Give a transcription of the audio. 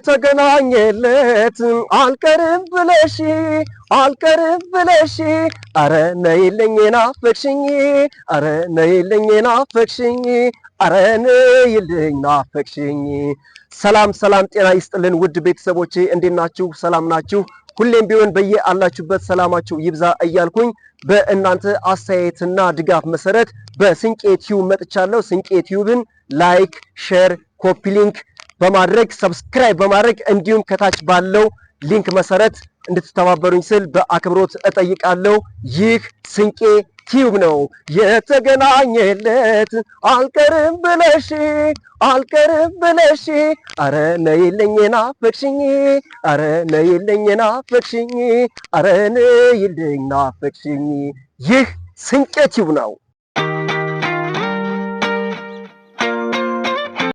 የተገናኘለት አልቀርም ብለሽ አረ ነይልኝ ናፈቅሽኝ አረ ነይልኝ ናፈቅሽኝ አረ ነይልኝ ናፈቅሽኝ። ሰላም ጤና ይስጥልን ውድ ቤተሰቦቼ እንዴት ናችሁ? ሰላም ናችሁ? ሁሌም ቢሆን በየአላችሁበት ሰላማችሁ ይብዛ እያልኩኝ በእናንተ አስተያየትና ድጋፍ መሰረት በስንቄ ቲዩብ መጥቻለሁ። ስንቄ ቲዩብን ላይክ፣ ሼር፣ ኮፒ ሊንክ በማድረግ ሰብስክራይብ በማድረግ እንዲሁም ከታች ባለው ሊንክ መሰረት እንድትተባበሩኝ ስል በአክብሮት እጠይቃለሁ። ይህ ስንቄ ቲዩብ ነው። የተገናኘለት አልቀርም ብለሽ አረ ነይልኝ ናፈቅሽኝ አረ ነይልኝ ናፈቅሽኝ አረ ነይልኝ ናፈቅሽኝ። ይህ ስንቄ ቲዩብ ነው።